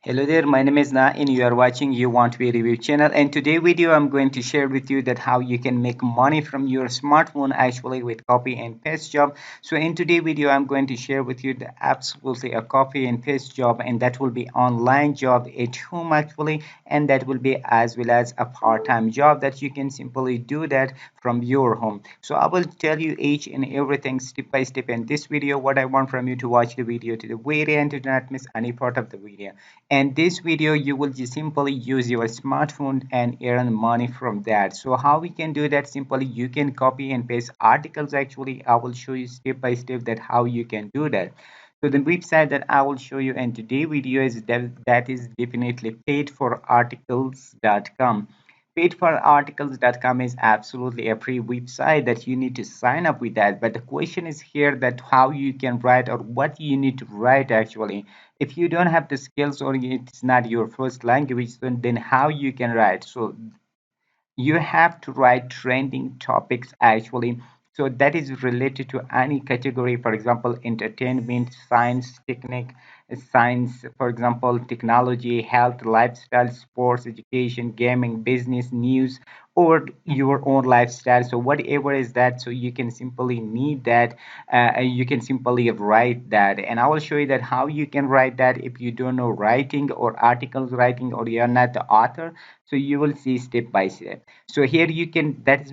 Hello there, my name is Na and you are watching You Want to Be Review channel, and today video I'm going to share with you that how you can make money from your smartphone actually with copy and paste job. So in today video I'm going to share with you the absolutely a copy and paste job, and that will be online job at home actually, and that will be as well as a part-time job that you can simply do that from your home. So I will tell you each and everything step by step in this video. What I want from you to watch the video to the very end to not miss any part of the video. And this video you will just simply use your smartphone and earn money from that. So how we can do that? Simply you can copy and paste articles. Actually I will show you step by step that how you can do that. So the website that I will show you in today's video is that is definitely paidforarticles.com. Paidforarticles.com is absolutely a free website that you need to sign up with that. But the question is here that how you can write or what you need to write actually. If you don't have the skills or it's not your first language, then how you can write? So you have to write trending topics actually, so that is related to any category, for example entertainment, science, technique, science, for example technology, health, lifestyle, sports, education, gaming, business, news, or your own lifestyle. So whatever is that, so you can simply need that, you can simply write that, and I will show you that how you can write that if you don't know writing or articles writing or you're not the author. So you will see step by step. So here you can, that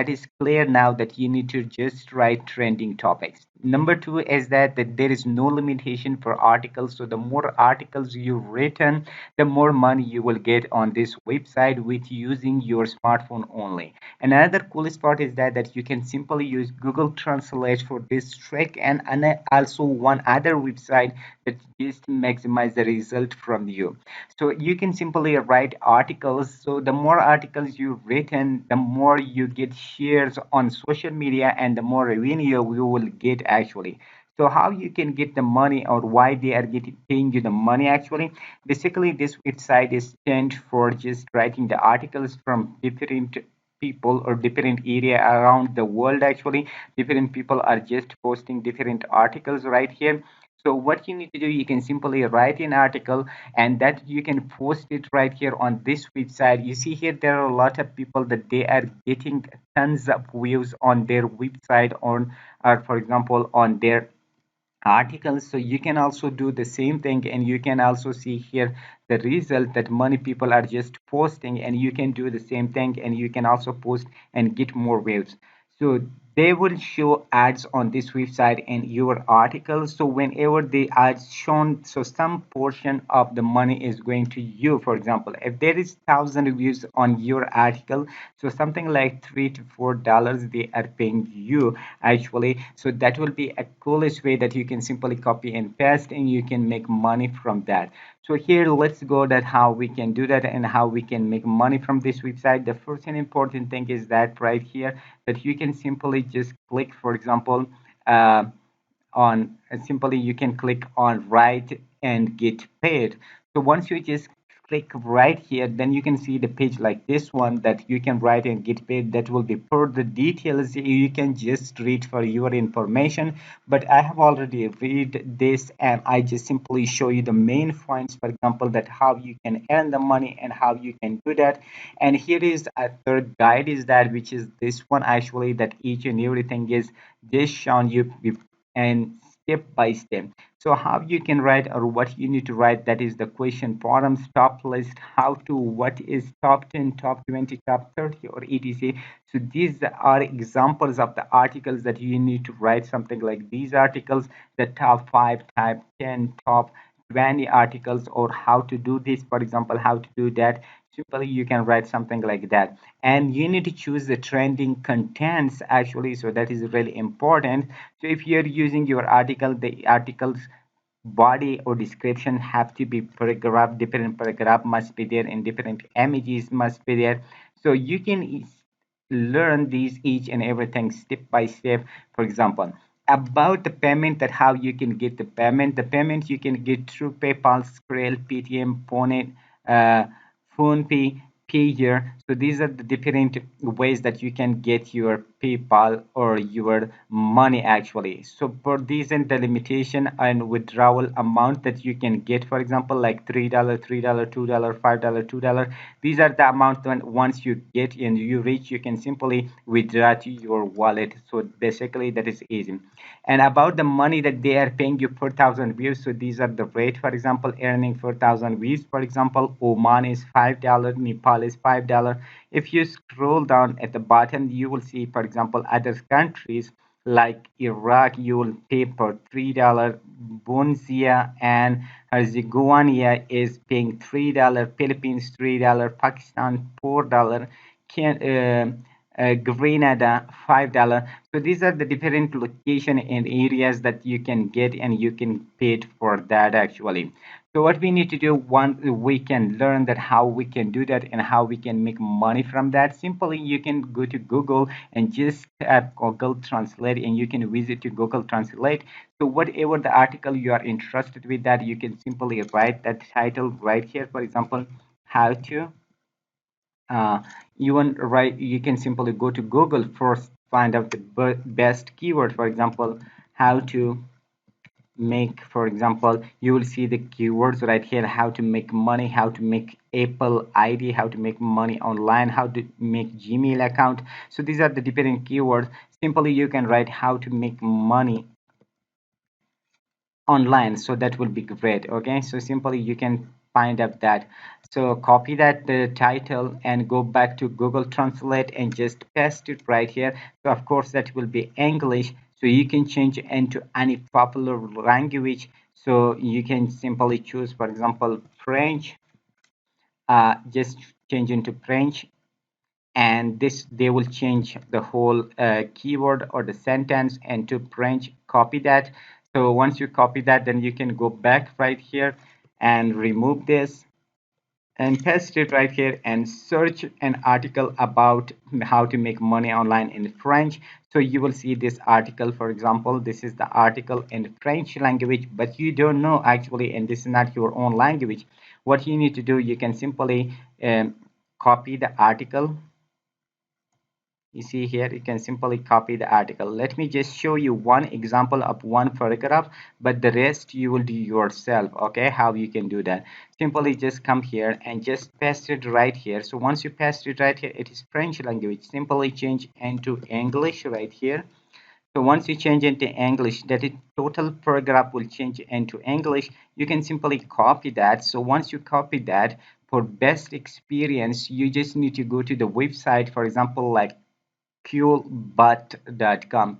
is clear now that you need to just write trending topics. Number two is that there is no limitation for articles. So the more articles you've written, the more money you will get on this website with using your smartphone only. And another coolest part is that you can simply use Google Translate for this trick, and also one other website that just maximize the result from you. So you can simply write articles. So the more articles you've written, the more you get shares on social media and the more revenue you will get actually. So how you can get the money or why they are getting paying you the money actually? Basically this website is meant for just writing the articles from different people or different area around the world actually. Different people are just posting different articles right here. So what you need to do, you can simply write an article and that you can post it right here on this website. You see here there are a lot of people that they are getting tons of views on their website on, or for example on their articles. So you can also do the same thing, and you can also see here the result that many people are just posting, and you can do the same thing and you can also post and get more views. So they will show ads on this website in your articles. So whenever the ads shown, so some portion of the money is going to you. For example, if there is 1,000 reviews on your article, so something like $3 to $4 they are paying you actually. So that will be a coolest way that you can simply copy and paste and you can make money from that. So here let's go that how we can do that and how we can make money from this website. The first and important thing is that right here that you can simply just click, for example, uh, on simply you can click on write and get paid. So once you just click right here, then you can see the page like this one that you can write and get paid. That will be per the details you can just read for your information, but I have already read this and I just simply show you the main points, for example that how you can earn the money and how you can do that. And here is a third guide is that, which is this one actually, that each and everything is just shown you and step by step. So how you can write or what you need to write, that is the question forums, top list, how to, what is top 10, top 20, top 30 or etc. So these are examples of the articles that you need to write, something like these articles, the top 5, top 10, top 20 articles, or how to do this, for example how to do that. Simply you can write something like that, and you need to choose the trending contents actually. So that is really important. So if you're using your article, the article's body or description have to be paragraph, different paragraph must be there and different images must be there. So you can learn these each and everything step by step. For example, about the payment, that how you can get the payment you can get through PayPal, Skrill, Paytm, Pony, uh, PhonePe, Payer. So these are the different ways that you can get your PayPal or your money actually. So for these and the limitation and withdrawal amount that you can get, for example, like $3, $3, $2, $5, $2. These are the amount when once you get and you reach, you can simply withdraw to your wallet. So basically that is easy. And about the money that they are paying you per thousand views, so these are the rate. For example, earning 4,000 views, for example, Oman is $5, Nepal is $5. If you scroll down at the bottom, you will see, for example, other countries like Iraq, you will pay per $3. Bosnia and Herzegovina is paying $3. Philippines $3. Pakistan $4. Can, Grenada $5. So these are the different location and areas that you can get and you can pay it for that actually. So what we need to do once we can learn that how we can do that and how we can make money from that, simply you can go to Google and just type Google Translate and you can visit to Google Translate. So whatever the article you are interested with, that you can simply write that title right here. For example, how to uh, you can simply go to Google first, find out the best keyword. For example, how to make, for example, you will see the keywords right here: how to make money, how to make Apple ID, how to make money online, how to make Gmail account. So these are the different keywords. Simply you can write how to make money online, so that will be great. Okay, so simply you can find up that. So copy that the title and go back to Google Translate and just paste it right here. So of course that will be English, so you can change into any popular language. So you can simply choose, for example, French. Just change into French, and this they will change the whole keyword or the sentence into French. Copy that. So once you copy that, then you can go back right here and remove this and paste it right here and search an article about how to make money online in French. So you will see this article. For example, this is the article in French language, but you don't know actually, and this is not your own language. What you need to do, you can simply copy the article. You see here, you can simply copy the article. Let me just show you one example of one paragraph, but the rest you will do yourself. Okay, how you can do that? Simply just come here and just paste it right here. So once you paste it right here, it is French language. Simply change into English right here. So once you change into English, that it total paragraph will change into English. You can simply copy that. So once you copy that, for best experience, you just need to go to the website, for example, like coolbot.com,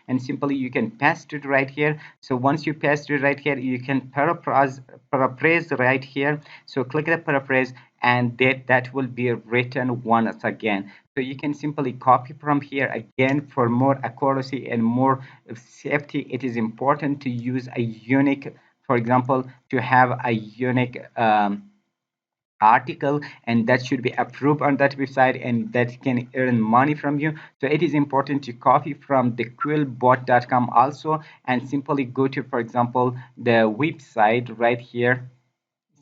and simply you can paste it right here. So once you paste it right here, you can paraphrase right here. So click the paraphrase, and that will be written once again. So you can simply copy from here again. For more accuracy and more safety, it is important to use a unique, for example, to have a unique article, and that should be approved on that website, and that can earn money from you. So it is important to copy from the quillbot.com also, and simply go to, for example, the website right here.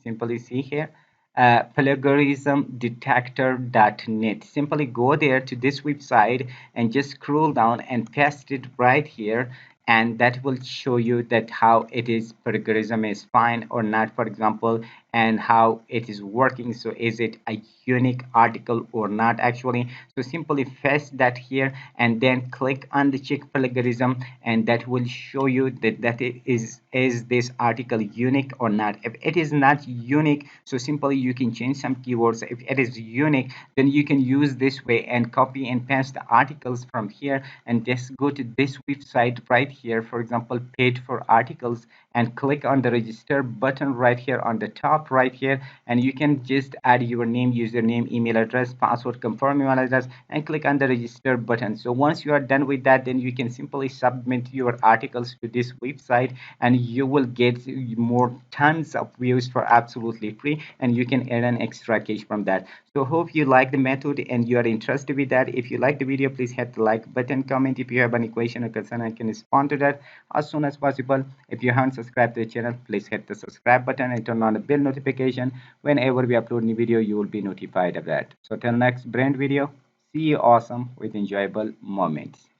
Simply see here, plagiarismdetector.net. Simply go there to this website and just scroll down and paste it right here, and that will show you that how it is plagiarism is fine or not, for example, and how it is working. So is it a unique article or not actually? So simply paste that here and then click on the check plagiarism, and that will show you that it is this article unique or not. If it is not unique, so simply you can change some keywords. If it is unique, then you can use this way and copy and paste the articles from here, and just go to this website right here, for example, page for articles, and click on the register button right here on the top right here, and you can just add your name, username, email address, password, confirm email address, and click on the register button. So once you are done with that, then you can simply submit your articles to this website, and you will get more tons of views for absolutely free, and you can earn an extra cash from that. So hope you like the method and you are interested with that. If you like the video, please hit the like button, comment if you have any question or concern. I can respond to that as soon as possible. If you haven't subscribed to the channel, please hit the subscribe button and turn on the bell notification. Whenever we upload new video, you will be notified of that. So till next brand video, See you awesome with enjoyable moments.